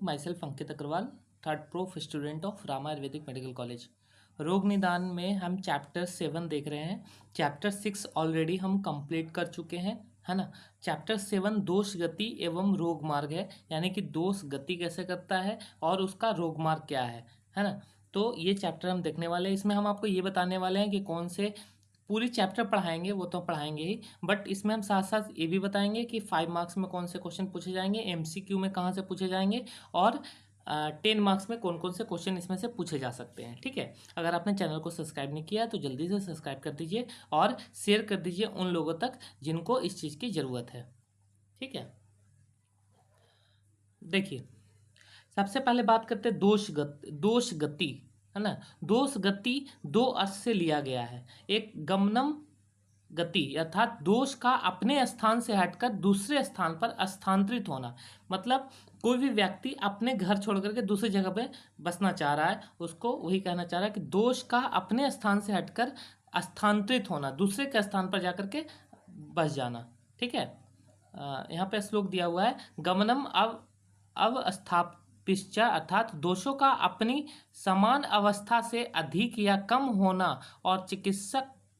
My self Ankit Agarwal, third prof student of Rama Ayurvedic medical college. रोग निदान में हम चैप्टर 7 देख रहे हैं। चैप्टर 6 ऑलरेडी हम कंप्लीट कर चुके हैं, है ना। चैप्टर 7 दोष गति एवं रोग मार्ग है, यानी कि दोष गति कैसे करता है और उसका रोग मार्ग क्या है ना। तो ये चैप्टर हम देखने वाले हैं। इसमें हम आपको ये बताने वाले हैं कि कौन से पूरी चैप्टर पढ़ाएंगे, वो तो पढ़ाएंगे ही, बट इसमें हम साथ साथ ये भी बताएंगे कि 5 मार्क्स में कौन से क्वेश्चन पूछे जाएंगे, एमसीक्यू में कहाँ से पूछे जाएंगे और 10 मार्क्स में कौन कौन से क्वेश्चन इसमें से पूछे जा सकते हैं। ठीक है, अगर आपने चैनल को सब्सक्राइब नहीं किया तो जल्दी से सब्सक्राइब कर दीजिए और शेयर कर दीजिए उन लोगों तक जिनको इस चीज़ की ज़रूरत है। ठीक है, देखिए सबसे पहले बात करते हैं दोष गति, है ना। दोष गति दो अर्थ से लिया गया है। एक गमनम गति अर्थात दोष का अपने स्थान से हटकर दूसरे स्थान पर स्थानांतरित होना, मतलब कोई भी व्यक्ति अपने घर छोड़ करके दूसरी जगह पे बसना चाह रहा है, उसको वही कहना चाह रहा है कि दोष का अपने स्थान से हटकर स्थानांतरित होना, दूसरे के स्थान पर जाकर के बस जाना। ठीक है, यहाँ पे श्लोक दिया हुआ है, गमनम अवस्थापिश्च अर्थात दोषों का अपनी समान अवस्था से अधिक या कम होना और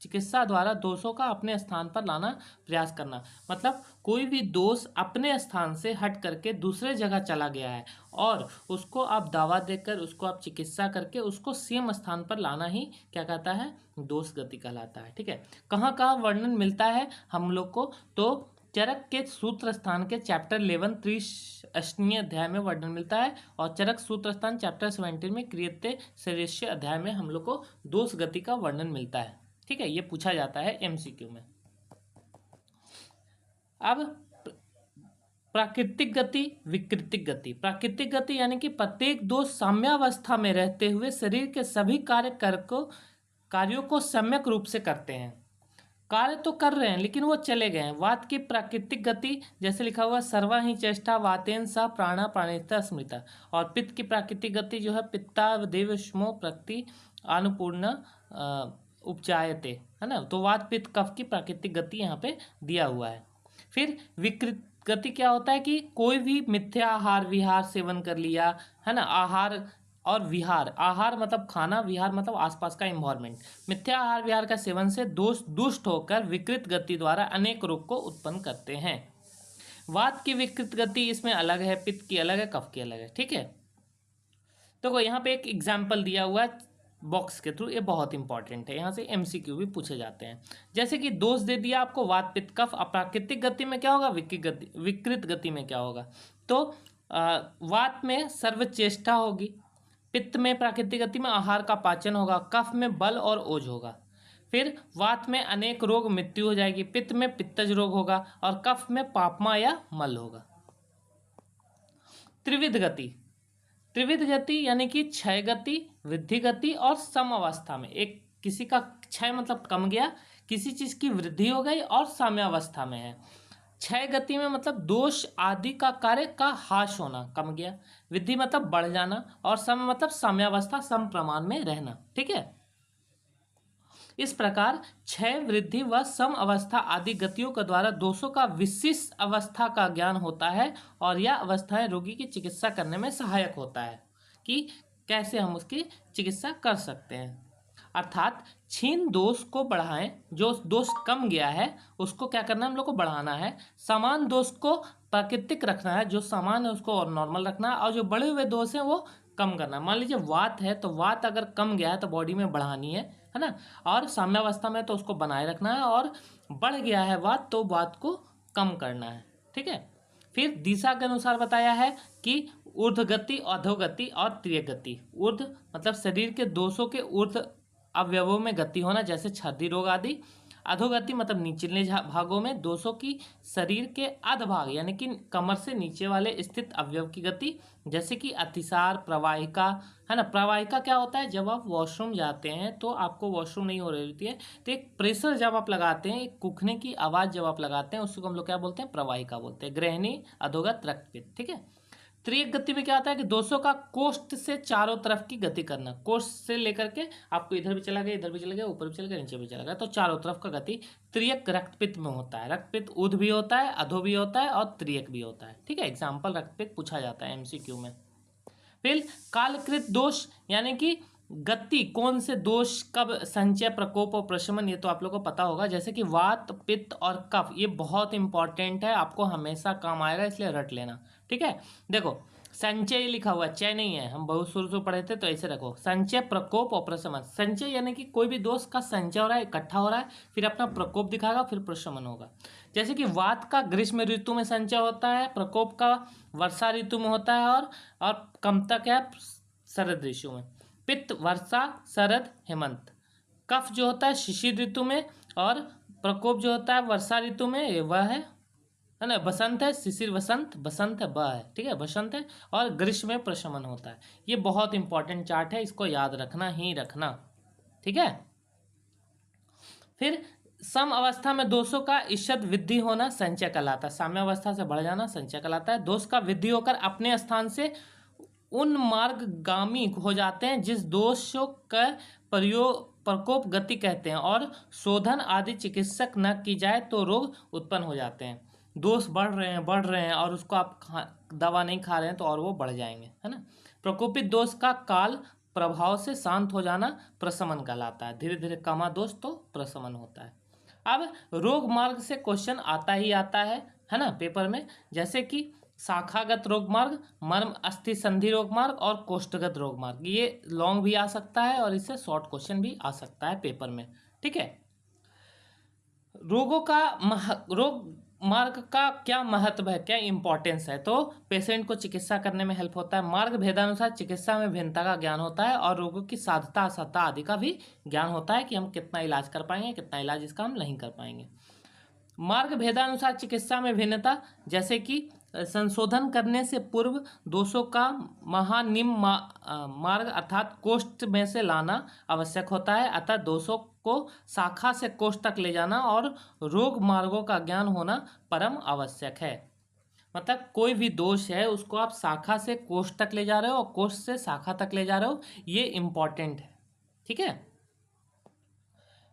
चिकित्सा द्वारा दोषों का अपने स्थान पर लाना प्रयास करना। मतलब कोई भी दोष अपने स्थान से हट करके दूसरे जगह चला गया है और उसको आप दवा देकर, उसको आप चिकित्सा करके उसको सेम स्थान पर लाना ही क्या कहता है, दोष गति कहलाता है। ठीक है, कहाँ कहाँ वर्णन मिलता है हम लोग को, तो चरक के सूत्र स्थान के चैप्टर 11 38वें अध्याय में वर्णन मिलता है और चरक सूत्र स्थान चैप्टर 17 में क्रियते शरीरस्य अध्याय में हम लोग को दोष गति का वर्णन मिलता है। ठीक है, ये पूछा जाता है एमसीक्यू में। अब प्राकृतिक गति, विकृतिक गति। प्राकृतिक गति यानी कि प्रत्येक दोष साम्यावस्था में रहते हुए शरीर के सभी कार्यों को सम्यक रूप से करते हैं। कार्य तो कर रहे हैं लेकिन वो चले गए हैं। वात की प्राकृतिक गति जैसे लिखा हुआ सर्वा ही चेष्टा वातेन सा प्राणा प्राणिता स्मृता, और पित्त की प्राकृतिक गति जो है पित्ता देवश्मो प्रति अनुपूर्ण उपजायते, है ना। तो वात पित्त कफ की प्राकृतिक गति यहाँ पे दिया हुआ है। फिर विकृत गति क्या होता है कि कोई भी मिथ्या आहार विहार सेवन कर लिया, है ना। आहार और विहार, आहार मतलब खाना, विहार मतलब आसपास का एनवायरनमेंट। मिथ्या आहार विहार का सेवन से दोष दुष्ट होकर विकृत गति द्वारा अनेक रोग को उत्पन्न करते हैं। वात की विकृत गति इसमें अलग है, पित्त की अलग है, कफ की अलग है। ठीक है, तो यहाँ पे एक एग्जाम्पल दिया हुआ है बॉक्स के थ्रू, ये बहुत इंपॉर्टेंट है, यहाँ से एमसीक्यू भी पूछे जाते हैं। जैसे कि दोष दे दिया आपको वात पित्त कफ, अप्राकृतिक गति में क्या होगा, विकृत गति में क्या होगा। तो वात में सर्वचेष्टा होगी, पित्त में प्राकृतिक गति में आहार का पाचन होगा, कफ में बल और ओज होगा। फिर वात में अनेक रोग मृत्यु हो जाएगी, पित्त में पित्तज रोग होगा और कफ में पापमा या मल होगा। त्रिविध गति, त्रिविध गति यानी कि क्षय गति, वृद्धि गति और सम अवस्था में। एक किसी का क्षय मतलब कम गया, किसी चीज की वृद्धि हो गई और साम्यावस्था में है। क्षय गति में मतलब दोष आदि का कार्य का हाश होना, कम गया। वृद्धि मतलब बढ़ जाना और सम मतलब साम्यावस्था, सम प्रमाण में रहना। ठीक है, इस प्रकार क्षय वृद्धि व सम अवस्था आदि गतियों के द्वारा दोषों का विशिष्ट अवस्था का ज्ञान होता है और यह अवस्थाएं रोगी की चिकित्सा करने में सहायक होता है कि कैसे हम उसकी चिकित्सा कर सकते हैं। अर्थात क्षीण दोष को बढ़ाएं, जो दोष कम गया है उसको क्या करना है, हम लोग को बढ़ाना है। समान दोष को प्राकृतिक रखना है, जो समान है उसको नॉर्मल रखना है, और जो बढ़े हुए दोष हैं वो कम करना है। मान लीजिए वात है तो वात अगर कम गया है तो बॉडी में बढ़ानी है ना, और साम्यावस्था में तो उसको बनाए रखना है, और बढ़ गया है वात तो वात को कम करना है। ठीक है, फिर दिशा के अनुसार बताया है कि ऊर्ध्व गति, अधोगति और त्रियक गति। ऊर्ध्व मतलब शरीर के दोषों के ऊर्ध्व अवयवों में गति होना, जैसे छर्दी रोग आदि। अधोगति मतलब निचले भागों में दोषों की शरीर के अधभाग यानी कि कमर से नीचे वाले स्थित अवयव की गति, जैसे कि अतिसार, प्रवाहिका, है ना। प्रवाहिका क्या होता है, जब आप वॉशरूम जाते हैं तो आपको वॉशरूम नहीं हो रही होती है तो एक प्रेशर जब आप लगाते हैं, एक कूखने की आवाज़ जब आप लगाते हैं, उसको हम लोग क्या बोलते हैं, प्रवाहिका बोलते हैं। गृहिणी, अधोगत, रक्तपित्त। ठीक है, त्रियक गति में क्या होता है कि दोषों का कोष्ठ से चारों तरफ की गति करना। कोष्ठ से लेकर के आपको इधर भी चला गया, इधर भी चला गया, ऊपर भी चला गया, नीचे भी चला गया, तो चारों तरफ का गति त्रियक रक्तपित्त में होता है। रक्तपित्त ऊर्ध्व भी होता है, अधो भी होता है और त्रियक भी होता है। ठीक है, एग्जाम्पल रक्तपित्त पूछा जाता है एमसीक्यू में। फिर कालकृत दोष यानी कि गति, कौन से दोष कब संचय, प्रकोप और प्रशमन, ये तो आप लोगों को पता होगा, जैसे कि वात, पित्त और कफ, ये बहुत इंपॉर्टेंट है, आपको हमेशा काम आएगा, इसलिए रट लेना। ठीक है, देखो संचय लिखा हुआ, चय नहीं है, हम बहुत शुरू से पढ़े थे, तो ऐसे रखो, संचय, प्रकोप और प्रशमन। संचय यानी कि कोई भी दोष का संचय हो रहा है, इकट्ठा हो रहा है, फिर अपना प्रकोप दिखाएगा, फिर प्रशमन होगा। जैसे कि वात का ग्रीष्म ऋतु में संचय होता है, प्रकोप का वर्षा ऋतु में होता है, और कमतक है शरद ऋतु में। पित्त वर्षा, शरद, हेमंत। कफ जो होता है शिशिर ऋतु में, और प्रकोप जो होता है वर्षा ऋतु में, ये वह है ना, बसंत है, शिशिर वसंत, बसंत है, वह है, ठीक है, बसंत है, और ग्रीष्म में प्रशमन होता है। ये बहुत इंपॉर्टेंट चार्ट है, इसको याद रखना ही रखना। ठीक है, फिर सम अवस्था में दोषों का ईषद वृद्धि होना संचय कहलाता है। साम्य अवस्था से बढ़ जाना संचय कहलाता है। दोष का वृद्धि होकर अपने स्थान से उन मार्गगामी हो जाते हैं जिस दोषों का प्रकोप गति कहते हैं, और शोधन आदि चिकित्सक न की जाए तो रोग उत्पन्न हो जाते हैं। दोष बढ़ रहे हैं और उसको आप दवा नहीं खा रहे हैं तो और वो बढ़ जाएंगे, है ना। प्रकोपित दोष का काल प्रभाव से शांत हो जाना प्रशमन कहलाता है। धीरे धीरे कमा दोष तो प्रशमन होता है। अब रोग मार्ग से क्वेश्चन आता ही आता है ना पेपर में, जैसे कि शाखागत रोग मार्ग, मर्म अस्थि संधि रोग मार्ग और कोष्ठगत रोग मार्ग। ये लॉन्ग भी आ सकता है और इससे शॉर्ट क्वेश्चन भी आ सकता है पेपर में। ठीक है, रोगों का रोग मार्ग का क्या महत्व है, क्या इंपॉर्टेंस है, तो पेशेंट को चिकित्सा करने में हेल्प होता है। मार्ग भेदानुसार चिकित्सा में भिन्नता का ज्ञान होता है, और रोगों की साधता असधता आदि का भी ज्ञान होता है कि हम कितना इलाज कर पाएंगे, कितना इलाज इसका हम नहीं कर पाएंगे। मार्ग भेदानुसार चिकित्सा में भिन्नता, जैसे कि संशोधन करने से पूर्व दोषों का महानिम्न मार्ग अर्थात कोष्ठ में से लाना आवश्यक होता है। अतः दोषों को शाखा से कोष्ठ तक ले जाना और रोग मार्गों का ज्ञान होना परम आवश्यक है। मतलब कोई भी दोष है उसको आप शाखा से कोष्ठ तक ले जा रहे हो और कोष्ठ से शाखा तक ले जा रहे हो, ये इम्पोर्टेंट है। ठीक है,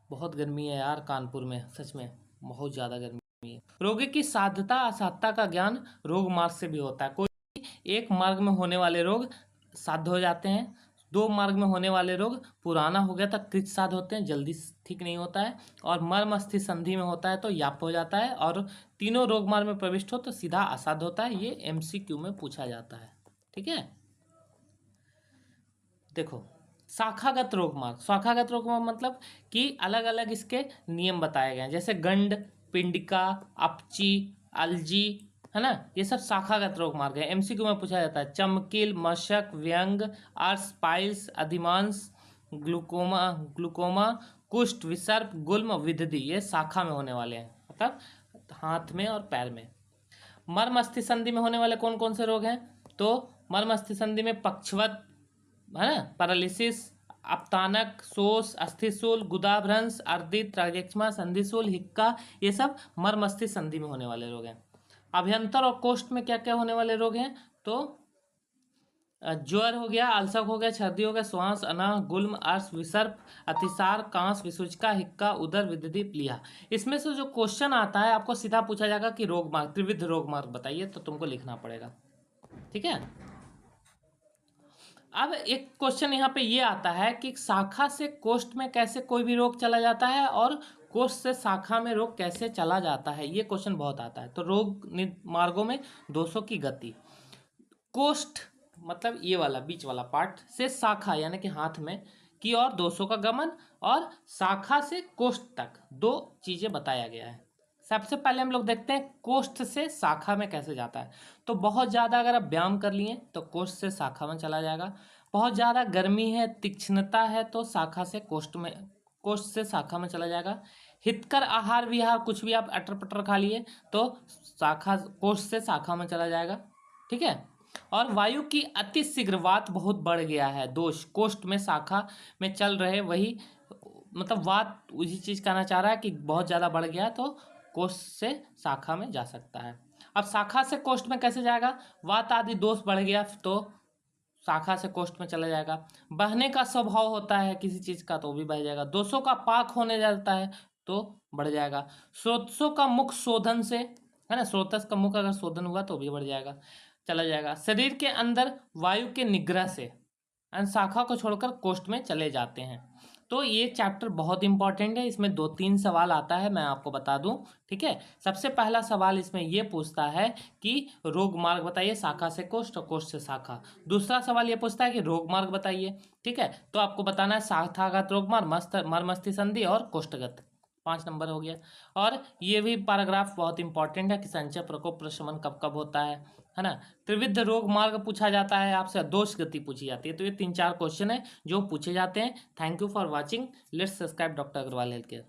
बहुत गर्मी है यार कानपुर में, सच में बहुत ज़्यादा गर्मी है। रोगी की साध्यता असाध्यता का ज्ञान रोग मार्ग से भी होता है। कोई एक मार्ग में होने वाले रोग साध्य हो जाते हैं, दो मार्ग में होने वाले रोग पुराना हो गया तक कृत साध्य होते हैं, जल्दी ठीक नहीं होता है, और मर्म अस्थि संधि में होता है तो याप हो जाता है, और तीनों रोग मार्ग में प्रविष्ट हो तो सीधा असाध्य होता है। ये MCQ में पूछा जाता है। ठीक है, देखो शाखागत रोग मार्ग, शाखागत रोग मार्ग मतलब कि अलग अलग इसके नियम बताए गए हैं, जैसे गंड, पिंडिका, अपची, अलजी, है ना, ये सब शाखागत रोग मार्ग है। MCQ में पूछा जाता है। चमकील, मशक, व्यंग, अर्श, पाइल्स, अधिमांस, ग्लूकोमा, कुष्ठ, विसर्प, गुल्म, विदधि, ये शाखा में होने वाले हैं, मतलब हाथ में और पैर में। मर्म अस्थि संधि में होने वाले कौन कौन से रोग हैं, तो मर्म अस्थि संधि में पक्षवत, है ना, पैरालिसिस, अपतानक, शोष, अस्थिशूल, गुदाभ्रंश, अर्दित, त्रागेक्ष्मा, संधिशूल, हिक्का, ये सब मर्म अस्थि संधि में होने वाले रोग हैं। अभ्यंतर और कोष्ठ में क्या क्या होने वाले रोग हैं, तो ज्वर हो गया, अल्सर हो गया, छर्दी हो गया, श्वास, अनाह, गुल्म, अर्श, विसर्प, अतिसार, कांस, विसूचिका, हिक्का, उदर, विदधि, प्लीहा। इसमें से जो क्वेश्चन आता है आपको सीधा पूछा जाएगा कि रोग मार्ग, त्रिविध रोग मार्ग बताइए, तो तुमको लिखना पड़ेगा। ठीक है, अब एक क्वेश्चन यहाँ पे ये आता है कि शाखा से कोष्ठ में कैसे कोई भी रोग चला जाता है और कोष्ठ से शाखा में रोग कैसे चला जाता है, ये क्वेश्चन बहुत आता है। तो रोग मार्गों में दोषों की गति, कोष्ठ मतलब ये वाला बीच वाला पार्ट से शाखा यानी कि हाथ में की और दोषों का गमन, और शाखा से कोष्ठ तक दो चीजें बताया गया है। सबसे पहले हम लोग देखते हैं कोष्ठ से शाखा में कैसे जाता है। तो बहुत ज़्यादा अगर आप व्यायाम कर लिए तो कोष्ठ से शाखा में चला जाएगा। बहुत ज़्यादा गर्मी है, तीक्ष्णता है, तो शाखा से कोष्ठ से शाखा में चला जाएगा। हितकर आहार विहार कुछ भी आप अटर पटर खा लिए तो शाखा कोष्ठ से शाखा में चला जाएगा। ठीक है, और वायु की अति शीघ्र वात बहुत बढ़ गया है, दोष कोष्ठ में शाखा में चल रहे, वही मतलब वात उसी चीज कहना चाह रहा है कि बहुत ज़्यादा बढ़ गया तो कोष्ठ से शाखा में जा सकता है। अब शाखा से कोष्ठ में कैसे जाएगा, वात आदि दोष बढ़ गया तो शाखा से कोष्ठ में चला जाएगा। बहने का स्वभाव होता है किसी चीज का तो भी बढ़ जाएगा। दोषों का पाक होने जाता है तो बढ़ जाएगा। स्रोतसों का मुख शोधन से, है ना, स्रोतस का मुख अगर शोधन हुआ तो भी बढ़ जाएगा। चला जाएगा। शरीर के अंदर वायु के निग्रह से शाखा को छोड़कर कोष्ठ में चले जाते हैं। तो ये चैप्टर बहुत इंपॉर्टेंट है, इसमें 2-3 सवाल आता है, मैं आपको बता दूं। ठीक है, सबसे पहला सवाल इसमें ये पूछता है कि रोग मार्ग बताइए, शाखा से कोष्ठ और कोष्ठ से शाखा। दूसरा सवाल ये पूछता है कि रोग मार्ग बताइए। ठीक है, तो आपको बताना है शाखागत रोग मार्ग, मर्मस्थि संधि और कोष्ठगत। 5 नंबर हो गया। और ये भी पैराग्राफ बहुत इंपॉर्टेंट है कि संचय प्रकोप प्रशमन कब कब होता है ना। त्रिविध रोग मार्ग पूछा जाता है आपसे, दोष गति पूछी जाती है। तो ये 3-4 क्वेश्चन है जो पूछे जाते हैं। Thank you for watching. Let's subscribe doctor Agarwal health care.